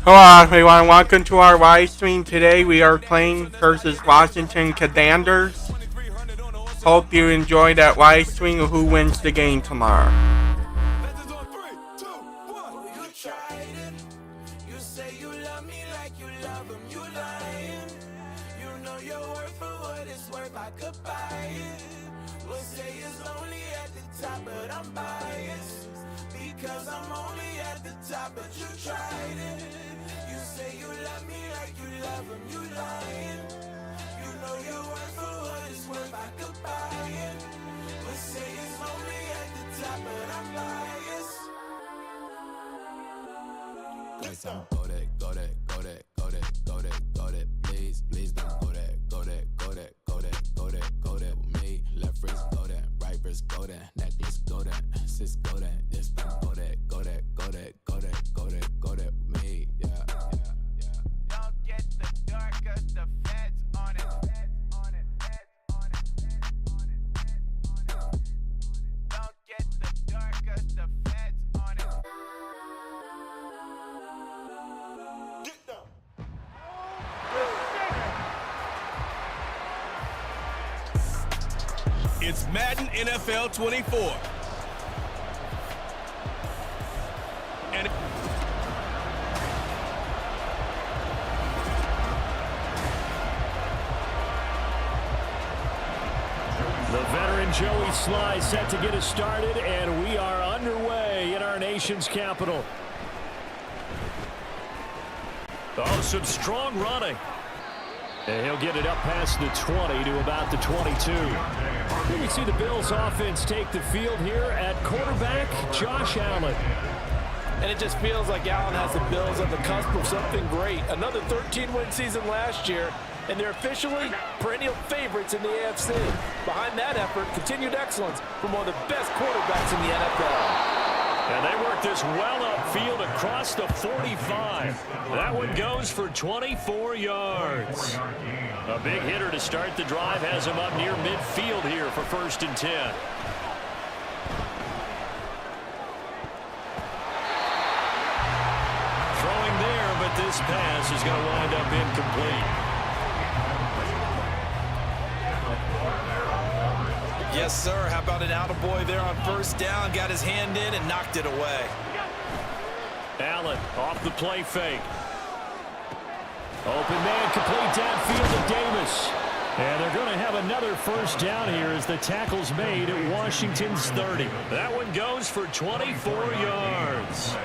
Hello everyone, welcome to our live stream. Today we are playing versus Washington Commanders. Hope you enjoy that live stream of who wins the game tomorrow. Because I'm only at the top, but you tried it. You say you love me like you love him, you lying. You know your worth for what it's worth, I could buy it. But say it's only at the top, but I'm biased. Cause I'm go that, go that, go that, go that, go that, go that. Please, please don't go that, go that, go that, go that, go that, go that with me. Left wrist go that, right wrist go that, necklace go that, sis go that, this go that, go that, go that, go that, go that, go that with me. Yeah, yeah, yeah. Don't get the dark cause the feds on it, feds on it, feds on it, feds on it, feds on it. Don't get the dark cause the feds on it. Get down. It's Madden NFL 24. And the veteran Joey Sly set to get us started, and we are underway in our nation's capital. Oh, some strong running. And he'll get it up past the 20 to about the 22. You can see the Bills offense take the field here at quarterback, Josh Allen. And it just feels like Allen has the Bills on the cusp of something great. Another 13-win season last year, and they're officially perennial favorites in the AFC. Behind that effort, continued excellence from one of the best quarterbacks in the NFL. And they work this well upfield across the 45. That one goes for 24 yards. A big hitter to start the drive has him up near midfield here for 1st and 10. Throwing there, but this pass is going to wind up incomplete. Yes, sir. How about an attaboy there on 1st down? Got his hand in and knocked it away. Allen off the play fake. Open man complete downfield to Davis. And they're going to have another 1st down here as the tackle's made at Washington's 30. That one goes for 24 yards.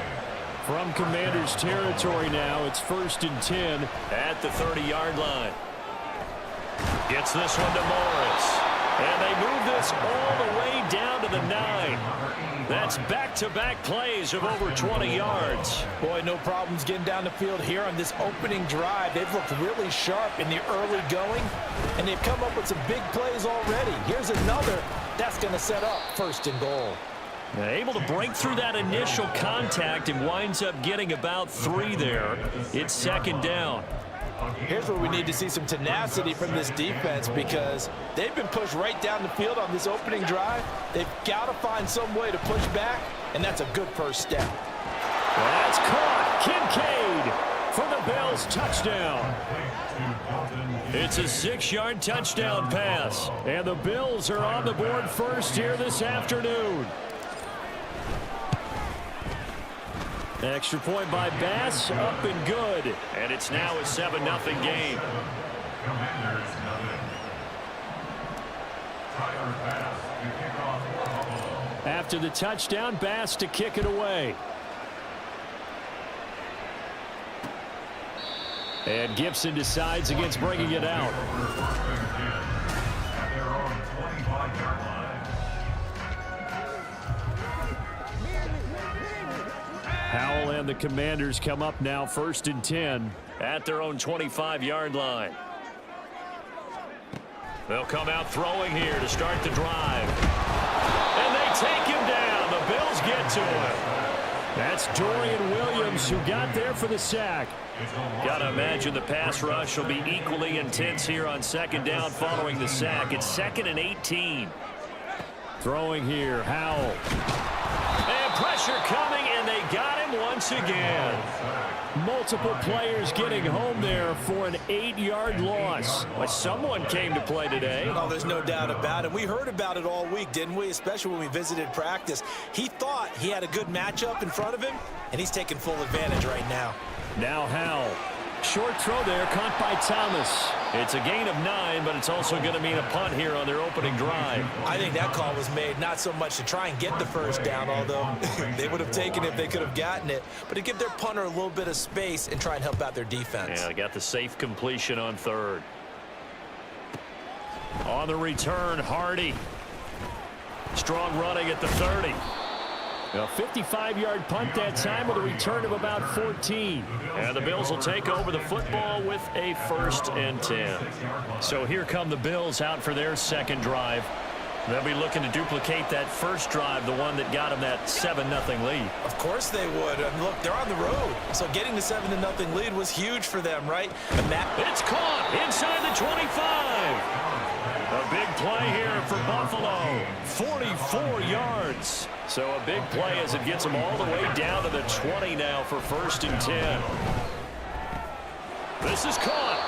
From Commanders territory now, it's 1st and 10 at the 30-yard line. Gets this one to Morris. And they move this all the way down to the 9. That's back-to-back plays of over 20 yards. Boy, no problems getting down the field here on this opening drive. They've looked really sharp in the early going, and they've come up with some big plays already. Here's another. That's going to set up 1st and goal. Able to break through that initial contact and winds up getting about 3 there. It's 2nd down. Here's where we need to see some tenacity from this defense because they've been pushed right down the field on this opening drive. They've got to find some way to push back, and that's a good 1st step. That's caught. Kincaid for the Bills touchdown. It's a 6-yard touchdown pass, and the Bills are on the board first here this afternoon. Extra point by Bass, up and good. And it's now a 7-0 game. After the touchdown, Bass to kick it away. And Gibson decides against bringing it out. Howell and the Commanders come up now 1st and 10 at their own 25-yard line. They'll come out throwing here to start the drive. And they take him down. The Bills get to him. That's Dorian Williams who got there for the sack. Got to imagine the pass rush will be equally intense here on 2nd down following the sack. It's 2nd and 18. Throwing here, Howell. And pressure coming, got him once again. Multiple players getting home there for an 8-yard loss. But someone came to play today. Oh, there's no doubt about it. We heard about it all week, didn't we? Especially when we visited practice. He thought he had a good matchup in front of him, and he's taking full advantage right now. Now Howell. Short throw there, caught by Thomas. It's a gain of 9, but it's also going to mean a punt here on their opening drive. I think that call was made not so much to try and get the first down, although they would have taken it if they could have gotten it, but to give their punter a little bit of space and try and help out their defense. Yeah, got the safe completion on third. On the return, Hardy. Strong running at the 30. A 55-yard punt that time with a return of about 14. And the Bills will take over the football with a 1st and 10. So here come the Bills out for their second drive. They'll be looking to duplicate that first drive, the one that got them that 7-0 lead. Of course they would. And look, they're on the road. So getting the 7-0 lead was huge for them, right? And it's caught inside the 25. A big play here for Buffalo. 44 yards. So a big play as it gets them all the way down to the 20 now for 1st and 10. This is caught.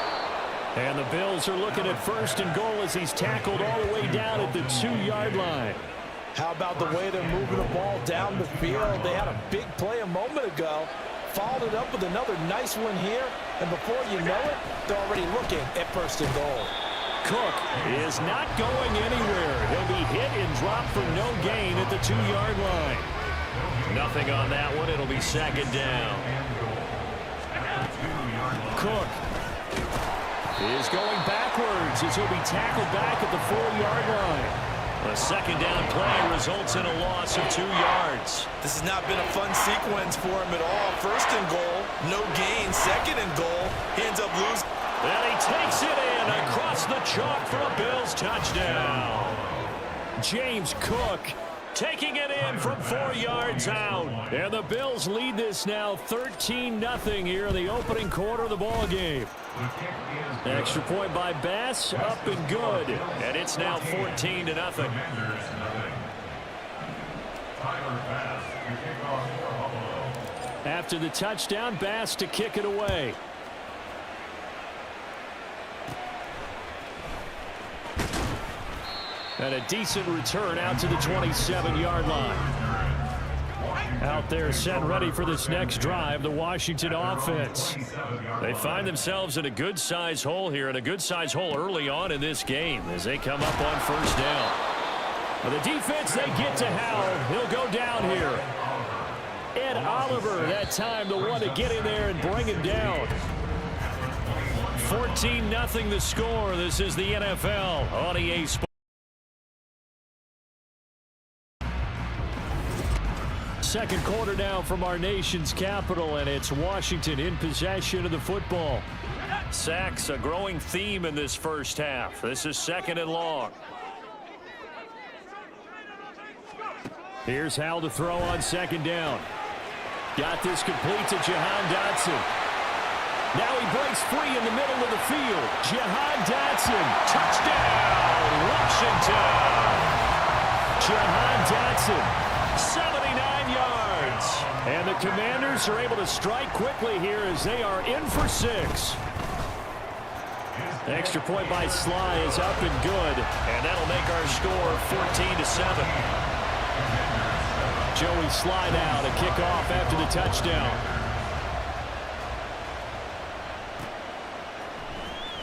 And the Bills are looking at 1st and goal as he's tackled all the way down at the 2-yard line. How about the way they're moving the ball down the field? They had a big play a moment ago. Followed it up with another nice one here. And before you know it, they're already looking at 1st and goal. Cook is not going anywhere. He'll be hit and dropped for no gain at the 2-yard line. Nothing on that one. It'll be 2nd down. Cook is going backwards as he'll be tackled back at the 4-yard line. A 2nd down play results in a loss of 2 yards. This has not been a fun sequence for him at all. 1st and goal, no gain. 2nd and goal, he ends up losing. And he takes it in across the chalk for a Bills touchdown. James Cook taking it in from 4 yards out. And the Bills lead this now 13-0 here in the opening quarter of the ball game. Extra point by Bass, up and good. And it's now 14-0. After the touchdown, Bass to kick it away. And a decent return out to the 27-yard line. Out there set ready for this next drive, the Washington offense. They find themselves in a good-sized hole here, and a good-sized hole early on in this game as they come up on 1st down. Well, the defense, they get to Howell. He'll go down here. Ed Oliver, that time, the one to get in there and bring him down. 14-0 the score. This is the NFL on EA Sports. Second quarter now from our nation's capital, and it's Washington in possession of the football. Sacks, a growing theme in this first half. This is 2nd and long. Here's Howell to throw on 2nd down. Got this complete to Jahan Dotson. Now he breaks free in the middle of the field. Jahan Dotson, touchdown, Washington. Jahan Dotson, 79 yards. And the Commanders are able to strike quickly here as they are in for 6. Extra point by Sly is up and good. And that'll make our score 14-7. Joey Sly now to kick off after the touchdown.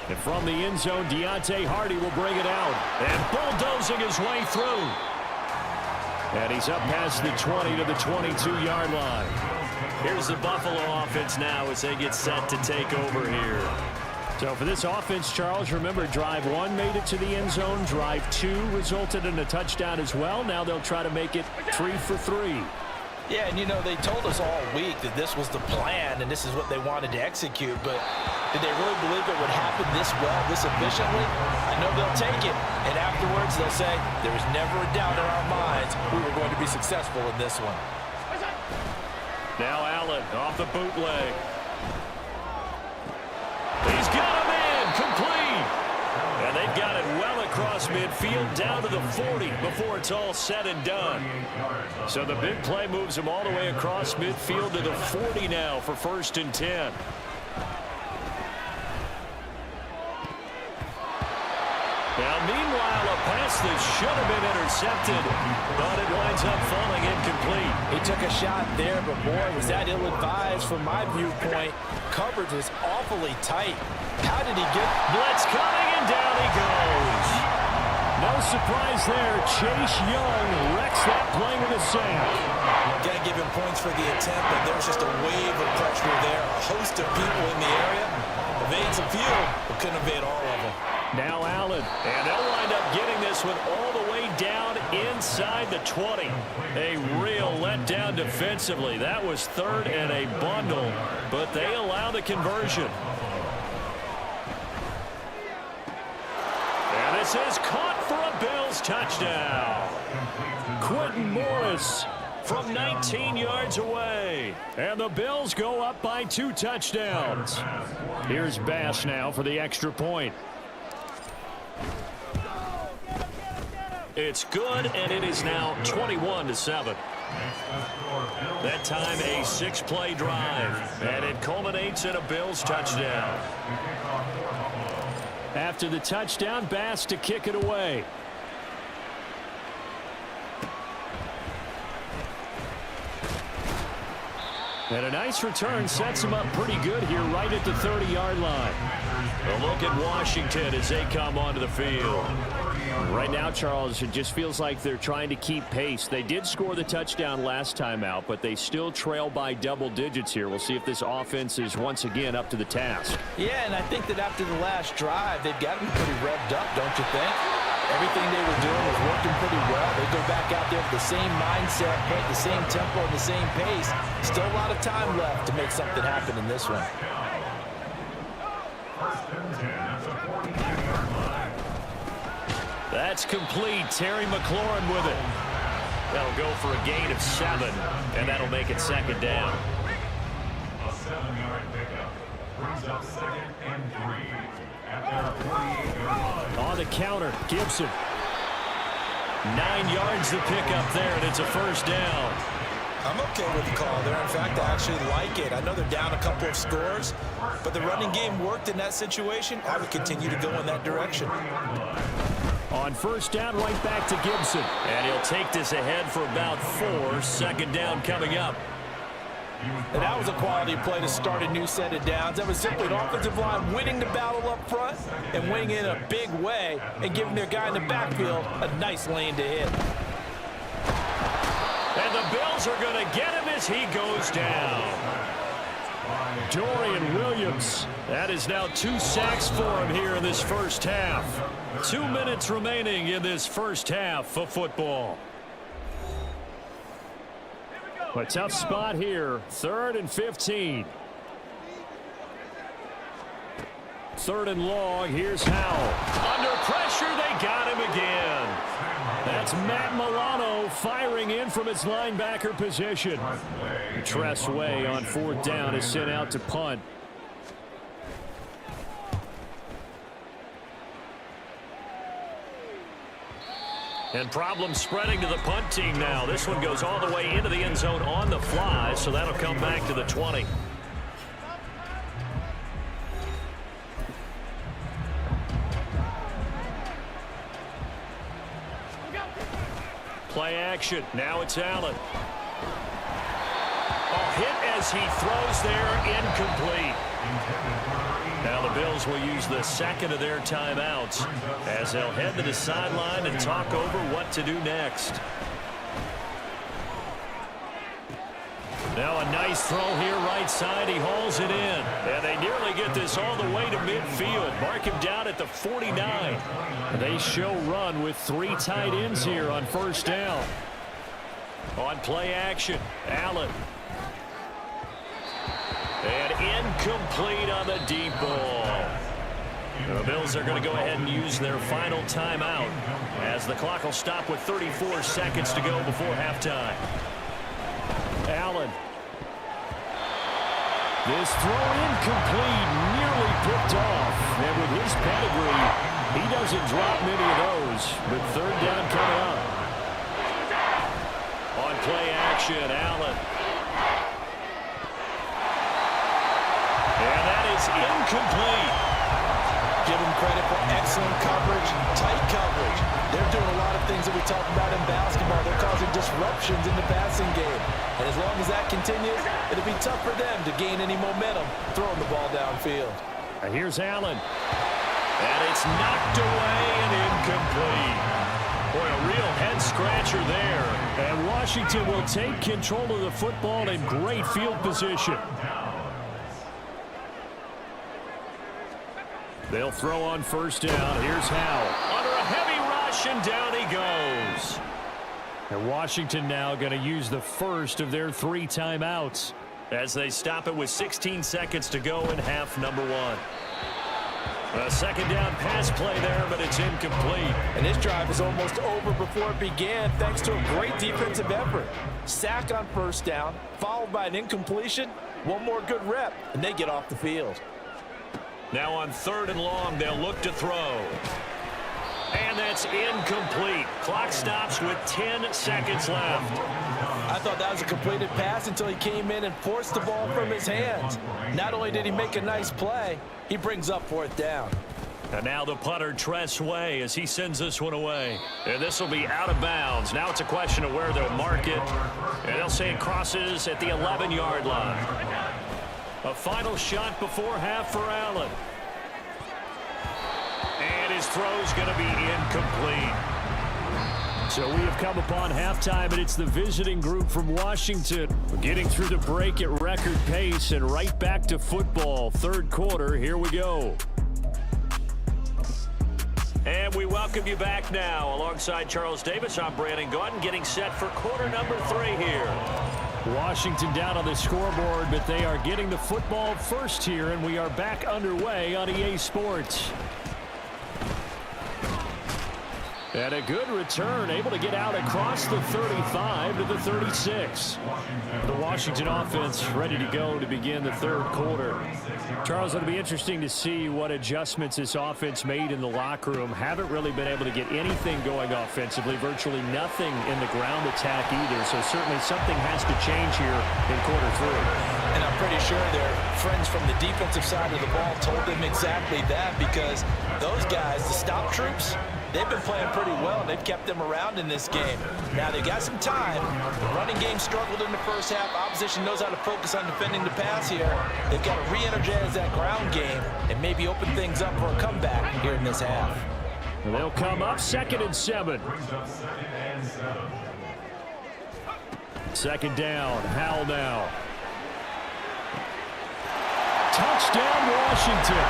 And from the end zone, Deontay Hardy will bring it out. And bulldozing his way through. And he's up past the 20 to the 22-yard line. Here's the Buffalo offense now as they get set to take over here. So for this offense, Charles, remember drive 1 made it to the end zone. Drive 2 resulted in a touchdown as well. Now they'll try to make it 3 for 3. Yeah, and you know, they told us all week that this was the plan and this is what they wanted to execute, but did they really believe it would happen this well, this efficiently? I know they'll take it, and afterwards they'll say, there was never a doubt in our minds we were going to be successful in this one. Now Allen off the bootleg. He's got him in, complete. And they've got it well across midfield down to the 40 before it's all said and done. So the big play moves them all the way across midfield to the 40 now for 1st and 10. Now, meanwhile, a pass that should have been intercepted, but it winds up falling incomplete. He took a shot there, but boy, was that ill-advised from my viewpoint. Coverage was awfully tight. How did he get? Blitz coming, and down he goes. No surprise there. Chase Young wrecks that play with a sack. Got to give him points for the attempt, but there's just a wave of pressure there. A host of people in the area. Evades a few, but couldn't evade all of them. Now Allen, and they'll wind up getting this one all the way down inside the 20. A real letdown defensively. That was 3rd and a bundle, but they allow the conversion. And this is caught for a Bills touchdown. Quentin Morris from 19 yards away. And the Bills go up by 2 touchdowns. Here's Bass now for the extra point. It's good, and it is now 21-7. That time a 6-play drive, and it culminates in a Bills touchdown. After the touchdown, Bass to kick it away. And a nice return sets him up pretty good here right at the 30-yard line. A look at Washington as they come onto the field. Right now, Charles, it just feels like they're trying to keep pace. They did score the touchdown last time out, but they still trail by double digits here. We'll see if this offense is once again up to the task. Yeah, and I think that after the last drive, they've got to be pretty revved up, don't you think? Everything they were doing was working pretty well. They go back out there with the same mindset, playing the same tempo and the same pace. Still a lot of time left to make something happen in this one. That's complete. Terry McLaurin with it. That'll go for a gain of 7, and that'll make it 2nd down. A 7-yard pickup brings up 2nd and 3 at their 48-yard line. On the counter, Gibson. 9 yards to pick up there, and it's a 1st down. I'm okay with the call there. In fact, I actually like it. I know they're down a couple of scores, but the running game worked in that situation. I would continue to go in that direction. On 1st down, right back to Gibson. And he'll take this ahead for about 4. 2nd down coming up. And that was a quality play to start a new set of downs. That was simply an offensive line winning the battle up front and winning in a big way and giving their guy in the backfield a nice lane to hit. And the Bills are going to get him as he goes down. Dorian Williams. That is now 2 sacks for him here in this 1st half. 2 minutes remaining in this 1st half of football. A tough spot here. 3rd and 15. 3rd and long. Here's Howell. Under pressure, they got him again. That's Matt Milano firing in from its linebacker position. Tress Way on 4th down is sent out to punt. And problems spreading to the punt team now. This one goes all the way into the end zone on the fly, so that'll come back to the 20. Play action. Now it's Allen. A hit as he throws there, incomplete. Now the Bills will use the 2nd of their timeouts as they'll head to the sideline and talk over what to do next. Now a nice throw here right side. He hauls it in. And they nearly get this all the way to midfield. Mark him down at the 49. They show run with 3 tight ends here on 1st down. On play action, Allen. And incomplete on the deep ball. The Bills are going to go ahead and use their final timeout as the clock will stop with 34 seconds to go before halftime. Allen. This throw incomplete, nearly picked off. And with his pedigree, He doesn't drop many of those, but third down coming up. On play action, Allen. And that is incomplete. Give him credit for excellent coverage, tight coverage. They're doing a lot of things that we talk about in basketball. They're causing disruptions in the passing game. And as long as that continues, it'll be tough for them to gain any momentum throwing the ball downfield. And here's Allen. And it's knocked away and incomplete. Boy, a real head-scratcher there. And Washington will take control of the football in great field position. They'll throw on first down. Here's Howell. Under a heavy rush, and down he goes. And Washington now going to use the first of their 3 timeouts as they stop it with 16 seconds to go in half number 1. A second down pass play there, but it's incomplete. And this drive is almost over before it began thanks to a great defensive effort. Sack on first down, followed by an incompletion. One more good rep, and they get off the field. Now on 3rd and long, they'll look to throw. And that's incomplete. Clock stops with 10 seconds left. I thought that was a completed pass until he came in and forced the ball from his hands. Not only did he make a nice play, he brings up 4th down. And now the punter, Tress Way, as he sends this one away. And this will be out of bounds. Now it's a question of where they'll mark it. And they'll say it crosses at the 11-yard line. A final shot before half for Allen. And his throw's going to be incomplete. So we have come upon halftime, and it's the visiting group from Washington. We're getting through the break at record pace and right back to football. 3rd quarter, here we go. And we welcome you back now. Alongside Charles Davis, I'm Brandon Gaudin, getting set for quarter number 3 here. Washington down on the scoreboard, but they are getting the football first here, and we are back underway on EA Sports. And a good return, able to get out across the 35 to the 36. The Washington offense ready to go to begin the 3rd quarter. Charles, it'll be interesting to see what adjustments this offense made in the locker room. Haven't really been able to get anything going offensively, virtually nothing in the ground attack either. So certainly something has to change here in quarter 3. And I'm pretty sure their friends from the defensive side of the ball told them exactly that, because those guys, the stop troops, they've been playing pretty well. They've kept them around in this game. Now, they got some time. The running game struggled in the first half. Opposition knows how to focus on defending the pass here. They've got to re-energize that ground game and maybe open things up for a comeback here in this half. And they'll come up 2nd and 7. 2nd down. Howell now. Touchdown, Washington.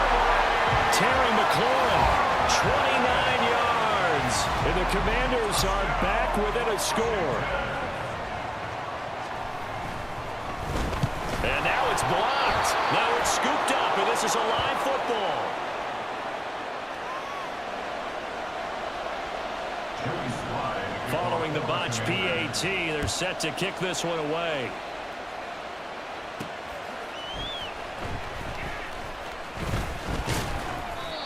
Terry McLaurin, 29 yards. And the Commanders are back within a score. And now it's blocked. Now it's scooped up, and this is a live football. Following the botch PAT, they're set to kick this one away.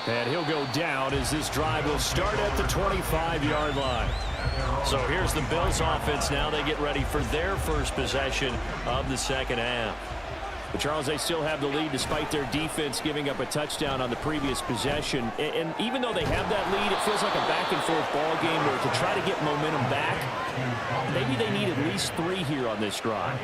And he'll go down as this drive will start at the 25-yard line. So here's the Bills offense now. They get ready for their first possession of the 2nd half. But Charles, they still have the lead despite their defense giving up a touchdown on the previous possession. And even though they have that lead, it feels like a back-and-forth ball game where to try to get momentum back, maybe they need at least 3 here on this drive.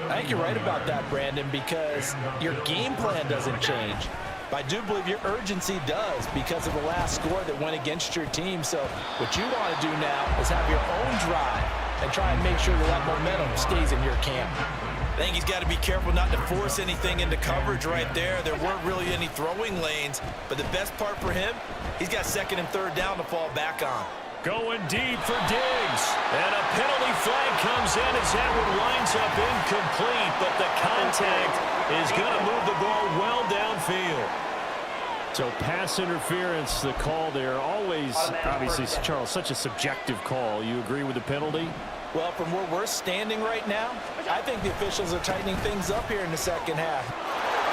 I think you're right about that, Brandon, because your game plan doesn't change. I do believe your urgency does because of the last score that went against your team. So what you want to do now is have your own drive and try and make sure that that momentum stays in your camp. I think he's got to be careful not to force anything into coverage right there. There weren't really any throwing lanes, but the best part for him, he's got 2nd and 3rd down to fall back on. Going deep for Diggs. And a penalty flag comes in as that one winds up incomplete, but the contact is going to move the ball well downfield. So pass interference, the call there. Always, obviously, Charles, such a subjective call. You agree with the penalty? Well, from where we're standing right now, I think the officials are tightening things up here in the 2nd half.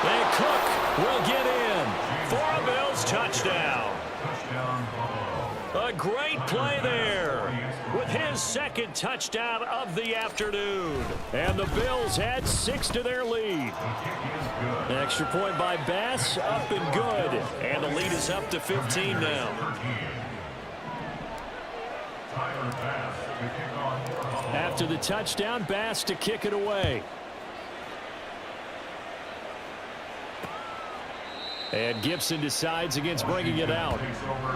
And Cook will get in for a Bills touchdown. Touchdown, Buffalo. A great play there with his second touchdown of the afternoon. And the Bills add 6 to their lead. An extra point by Bass, up and good. And the lead is up to 15 now. After the touchdown, Bass to kick it away. And Gibson decides against bringing it out.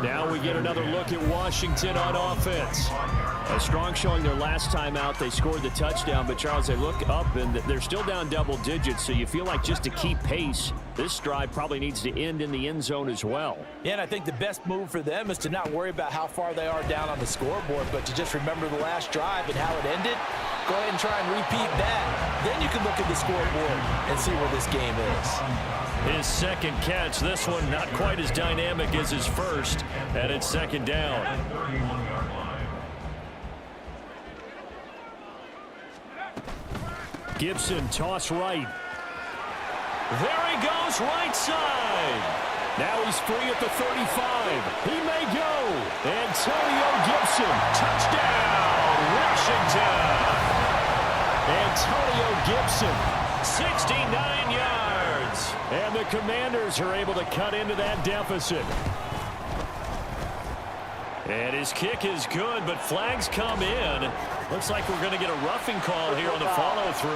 Now we get another look at Washington on offense. A strong showing their last time out. They scored the touchdown, but Charles, they look up and they're still down double digits, so you feel like just to keep pace, this drive probably needs to end in the end zone as well. Yeah, and I think the best move for them is to not worry about how far they are down on the scoreboard, but to just remember the last drive and how it ended. Go ahead and try and repeat that. Then you can look at the scoreboard and see where this game is. His second catch, this one not quite as dynamic as his first, and it's second down. Gibson toss right. There he goes, right side. Now he's free at the 35. He may go. Antonio Gibson, touchdown, Washington. Antonio Gibson, 69 yards. And the Commanders are able to cut into that deficit. And his kick is good, but flags come in. Looks like we're going to get a roughing call here on the follow-through.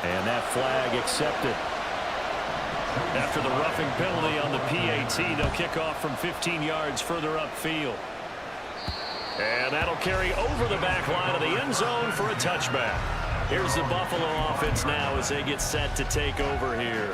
And that flag accepted. After the roughing penalty on the PAT, they'll kick off from 15 yards further upfield. And that'll carry over the back line of the end zone for a touchback. Here's the Buffalo offense now as they get set to take over here.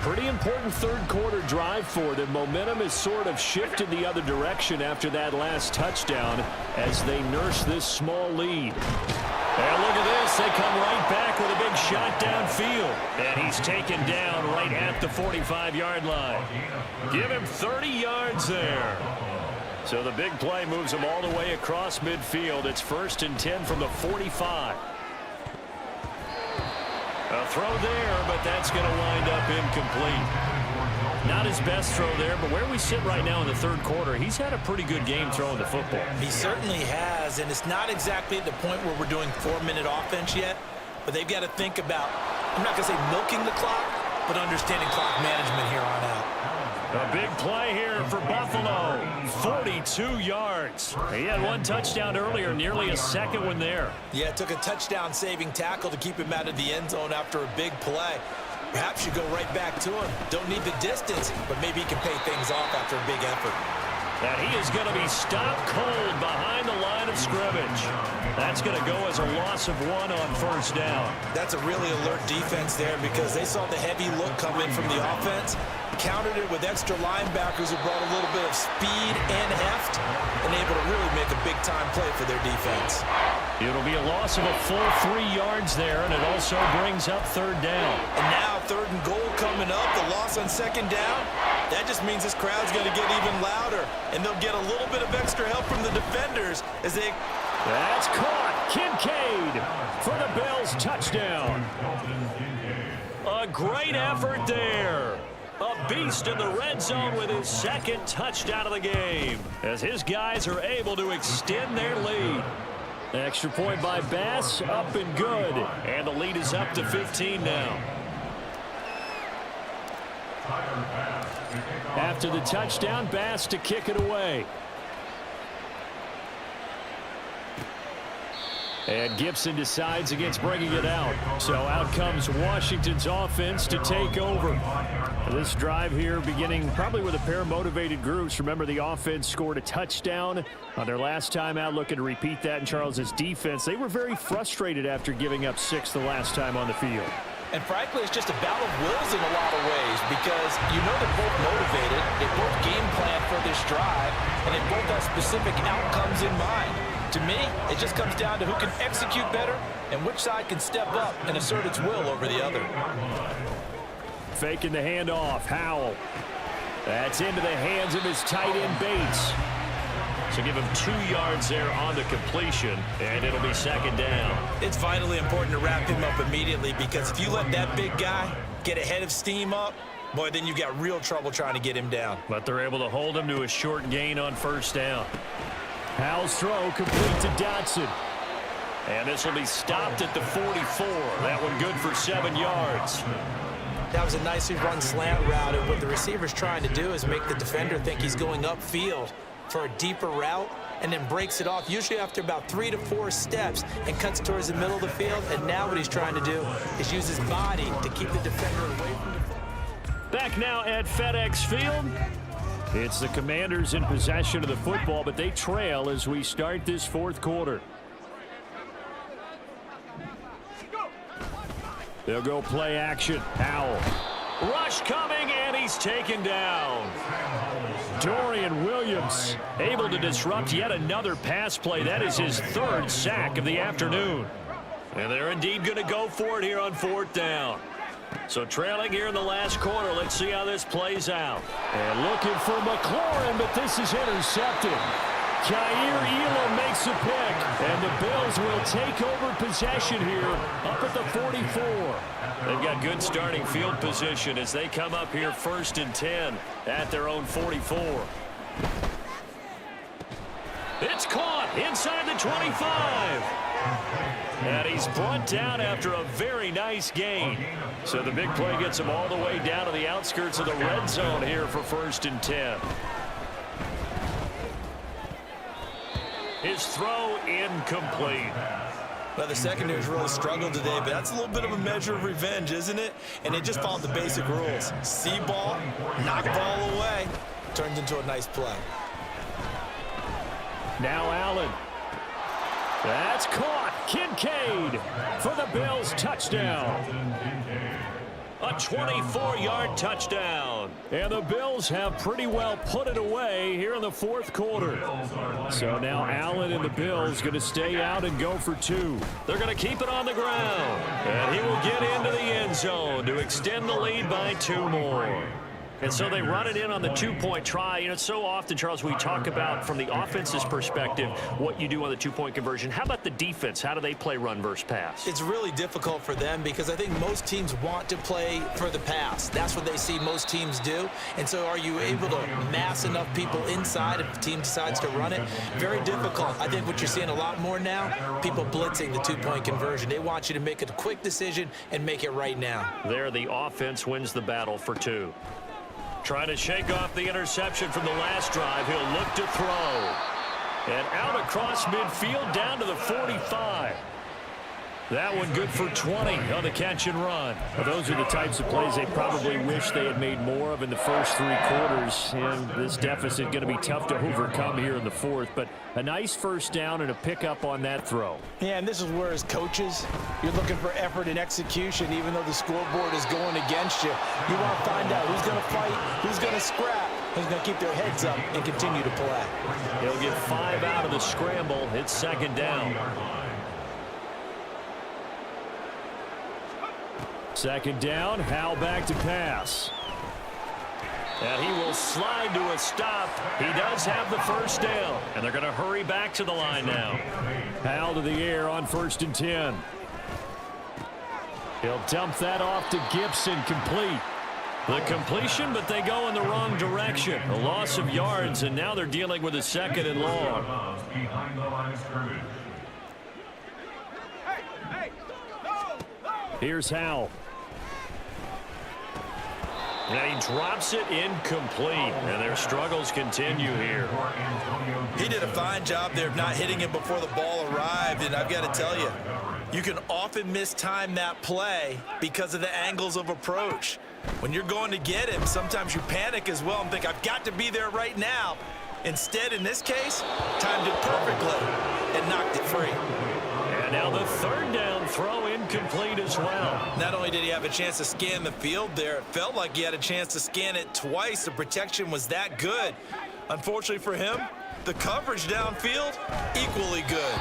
Pretty important third quarter drive for them. Momentum has sort of shifted the other direction after that last touchdown as they nurse this small lead. And look at this. They come right back with a big shot downfield. And he's taken down right at the 45-yard line. Give him 30 yards there. So the big play moves him all the way across midfield. It's 1st and 10 from the 45. A throw there, but that's going to wind up incomplete. Not his best throw there, but where we sit right now in the third quarter, he's had a pretty good game throwing the football. He certainly has, and it's not exactly at the point where we're doing 4-minute offense yet, but they've got to think about, I'm not going to say milking the clock, but understanding clock management here on out. A big play here for Buffalo. 42 yards. He had one touchdown earlier, nearly a second one there. Yeah, it took a touchdown-saving tackle to keep him out of the end zone after a big play. Perhaps you go right back to him. Don't need the distance, but maybe he can pay things off after a big effort. And he is going to be stopped cold behind the line of scrimmage. That's going to go as a loss of 1 on first down. That's a really alert defense there because they saw the heavy look come in from the offense, countered it with extra linebackers who brought a little bit of speed and heft, and able to really make a big-time play for their defense. It'll be a loss of a full 3 yards there, and it also brings up third down. And now 3rd and goal coming up, the loss on 2nd down. That just means this crowd's going to get even louder, and they'll get a little bit of extra help from the defenders as they... That's caught. Kincaid for the Bills touchdown. A great effort there. A beast in the red zone with his second touchdown of the game as his guys are able to extend their lead. Extra point by Bass, up and good. And the lead is up to 15 now. After the touchdown, Bass to kick it away. And Gibson decides against bringing it out. So out comes Washington's offense to take over. This drive here beginning probably with a pair of motivated groups. Remember, the offense scored a touchdown on their last time out, looking to repeat that in Charles's defense. They were very frustrated after giving up 6 the last time on the field. And frankly, it's just a battle of wills in a lot of ways because you know they're both motivated, they both game plan for this drive, and they both have specific outcomes in mind. To me, it just comes down to who can execute better and which side can step up and assert its will over the other. Faking the handoff, Howell. That's into the hands of his tight end, Bates. So give him 2 yards there on the completion, and it'll be 2nd down. It's vitally important to wrap him up immediately because if you let that big guy get a head of steam up, boy, then you've got real trouble trying to get him down. But they're able to hold him to a short gain on first down. Howell's throw complete to Dotson. And this will be stopped at the 44. That one good for 7 yards. That was a nicely run slant route, and what the receiver's trying to do is make the defender think he's going upfield for a deeper route, and then breaks it off, usually after about 3 to 4 steps, and cuts towards the middle of the field. And now what he's trying to do is use his body to keep the defender away from the football. Back now at FedEx Field. It's the Commanders in possession of the football, but they trail as we start this fourth quarter. They'll go play action. Howell. Rush coming, and he's taken down. Dorian Williams able to disrupt yet another pass play. That is his 3rd sack of the afternoon. And they're indeed going to go for it here on 4th down. So trailing here in the last quarter. Let's see how this plays out. And looking for McLaurin, but this is intercepted. Kaiir Elam makes a pick, and the Bills will take over possession here up at the 44. They've got good starting field position as they come up here 1st and 10 at their own 44. It's caught inside the 25. And he's brought down after a very nice gain. So the big play gets him all the way down to the outskirts of the red zone here for 1st and 10. His throw incomplete. Well, the secondary's really struggled today, but that's a little bit of a measure of revenge, isn't it? And they just followed the basic rules. See ball, knock ball away. Turns into a nice play. Now Allen. That's caught. Kincaid for the Bills touchdown. A 24-yard touchdown. And the Bills have pretty well put it away here in the 4th quarter. So now Allen and the Bills going to stay out and go for 2. They're going to keep it on the ground. And he will get into the end zone to extend the lead by 2 more. And so they run it in on the 2-point try. You know, so often, Charles, we talk about from the offense's perspective what you do on the 2-point conversion. How about the defense? How do they play run versus pass? It's really difficult for them because I think most teams want to play for the pass. That's what they see most teams do. And so are you able to mass enough people inside if the team decides to run it? Very difficult. I think what you're seeing a lot more now, people blitzing the 2-point conversion. They want you to make a quick decision and make it right now. There, the offense wins the battle for 2. Trying to shake off the interception from the last drive. He'll look to throw. And out across midfield down to the 45. That one good for 20 on the catch and run. Well, those are the types of plays they probably wish they had made more of in the first 3 quarters. And this deficit going to be tough to overcome here in the 4th. But a nice first down and a pickup on that throw. Yeah, and this is where as coaches, you're looking for effort and execution even though the scoreboard is going against you. You want to find out who's going to fight, who's going to scrap, who's going to keep their heads up and continue to play. He'll get 5 out of the scramble. It's 2nd down. 2nd down, Howell back to pass. And he will slide to a stop. He does have the first down. And they're going to hurry back to the line now. Howell to the air on 1st and 10. He'll dump that off to Gibson, complete. The completion, but they go in the wrong direction. A loss of yards, and now they're dealing with a 2nd and long. Behind the line of scrimmage. Here's Howell. And he drops it incomplete. And their struggles continue here. He did a fine job there of not hitting it before the ball arrived. And I've got to tell you, you can often mistime that play because of the angles of approach. When you're going to get him, sometimes you panic as well and think, I've got to be there right now. Instead, in this case, timed it perfectly and knocked it free. And now the 3rd down throw incomplete as well. Not only did he have a chance to scan the field there, it felt like he had a chance to scan it twice. The protection was that good. Unfortunately for him, the coverage downfield, equally good.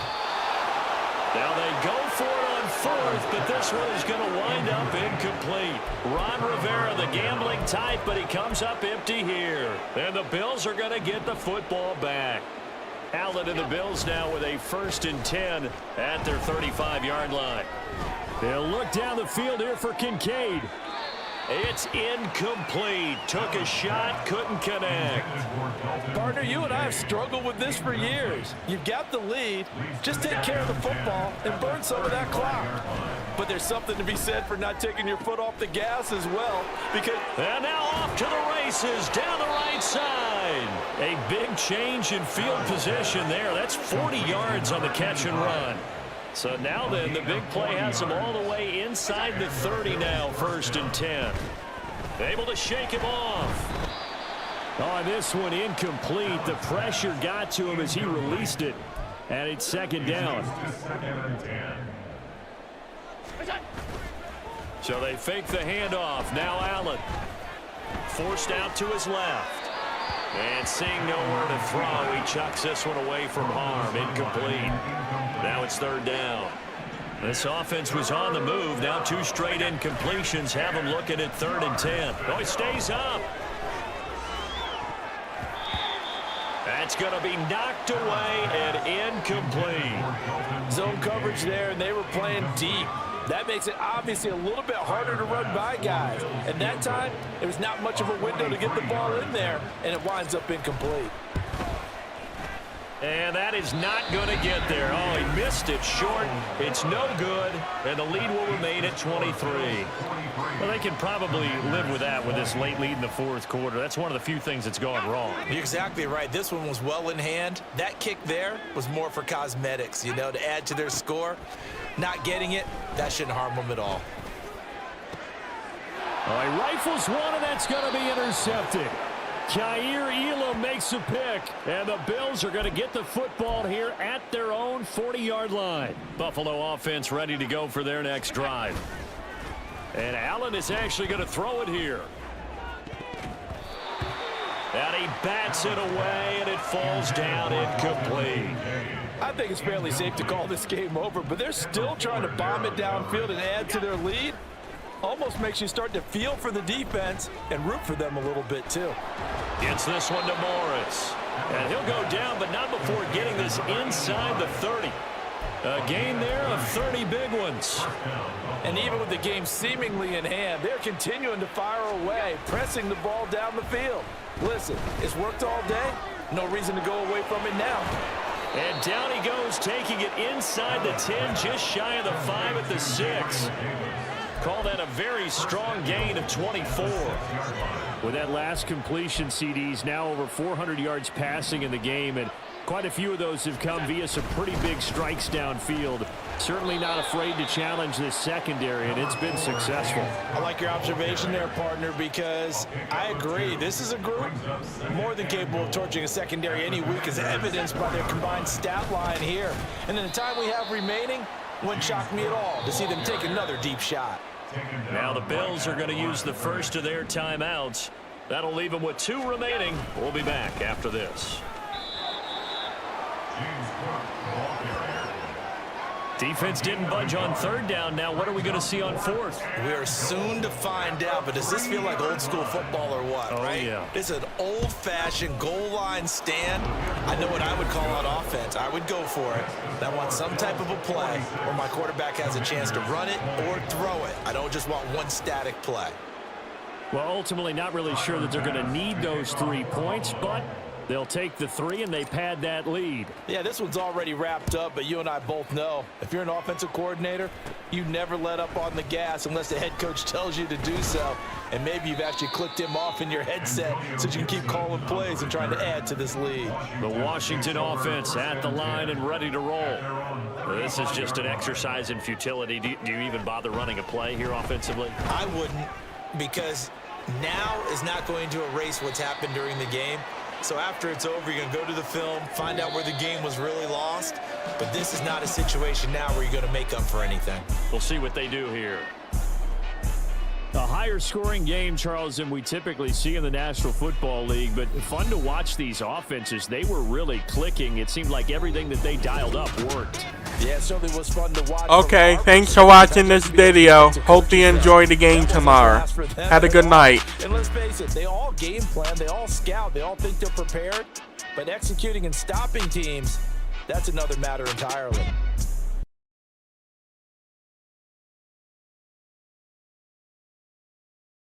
Now they go for it on 4th, but this one is going to wind up incomplete. Ron Rivera, the gambling type, but he comes up empty here. And the Bills are going to get the football back. Allen and the Bills now with a 1st and 10 at their 35-yard line. They'll look down the field here for Kincaid. It's incomplete. Took a shot, couldn't connect. Partner, you and I have struggled with this for years. You've got the lead. Just take care of the football and burn some of that clock. But there's something to be said for not taking your foot off the gas as well. And now off to the races down the right side. A big change in field position there. That's 40 yards on the catch and run. So now then, the big play has him all the way inside the 30 now, 1st and 10. Able to shake him off. Oh, this one incomplete. The pressure got to him as he released it. And it's 2nd down. So they fake the handoff. Now Allen. Forced out to his left. And seeing nowhere to throw, he chucks this one away from harm. Incomplete. Now it's 3rd down. This offense was on the move. Now 2 straight incompletions have him looking at 3rd and 10. Oh, he stays up. That's going to be knocked away and incomplete. Zone coverage there, and they were playing deep. That makes it obviously a little bit harder to run by guys. And that time, there was not much of a window to get the ball in there, and it winds up incomplete. And that is not going to get there. Oh, he missed it short. It's no good, and the lead will remain at 23. Well, they can probably live with that with this late lead in the 4th quarter. That's one of the few things that's gone wrong. You're exactly right. This one was well in hand. That kick there was more for cosmetics, you know, to add to their score. Not getting it, that shouldn't harm them at all. He rifles one, and that's going to be intercepted. Kaiir Elam makes a pick, and the Bills are going to get the football here at their own 40-yard line. Buffalo offense ready to go for their next drive. And Allen is actually going to throw it here. And he bats it away, and it falls down incomplete. I think it's fairly safe to call this game over, but they're still trying to bomb it downfield and add to their lead. Almost makes you start to feel for the defense and root for them a little bit, too. Gets this one to Morris. And he'll go down, but not before getting this inside the 30. A gain there of 30 big ones. And even with the game seemingly in hand, they're continuing to fire away, pressing the ball down the field. Listen, it's worked all day. No reason to go away from it now. And down he goes, taking it inside the 10, just shy of the 5 at the 6. Call that a very strong gain of 24. With that last completion, CDs now over 400 yards passing in the game, and quite a few of those have come via some pretty big strikes downfield. Certainly not afraid to challenge this secondary, and it's been successful. I like your observation there, partner, because I agree. This is a group more than capable of torching a secondary any week, as evidenced by their combined stat line here. And in the time we have remaining, wouldn't shock me at all to see them take another deep shot. Now the Bills are going to use the first of their timeouts. That'll leave them with 2 remaining. We'll be back after this. Defense didn't budge on 3rd down. Now what are we going to see on 4th? We're soon to find out, but does this feel like old school football or what, right? Yeah. It's an old-fashioned goal line stand. I know what I would call out offense. I would go for it. I want some type of a play where my quarterback has a chance to run it or throw it. I don't just want one static play. Well, ultimately not really sure that they're going to need those 3 points, but they'll take the 3 and they pad that lead. Yeah, this one's already wrapped up, but you and I both know if you're an offensive coordinator, you never let up on the gas unless the head coach tells you to do so. And maybe you've actually clicked him off in your headset so you can keep calling plays and trying to add to this lead. The Washington offense at the line and ready to roll. This is just an exercise in futility. Do you even bother running a play here offensively? I wouldn't, because now is not going to erase what's happened during the game. So after it's over, you're going to go to the film, find out where the game was really lost. But this is not a situation now where you're going to make up for anything. We'll see what they do here. A higher scoring game, Charles, than we typically see in the National Football League, but fun to watch these offenses. They were really clicking. It seemed like everything that they dialed up worked. Yeah, it certainly was fun to watch. Okay, thanks for watching this video. Hope you enjoy the game tomorrow. Have a good night. And let's face it, they all game plan, they all scout, they all think they're prepared, but executing and stopping teams, that's another matter entirely.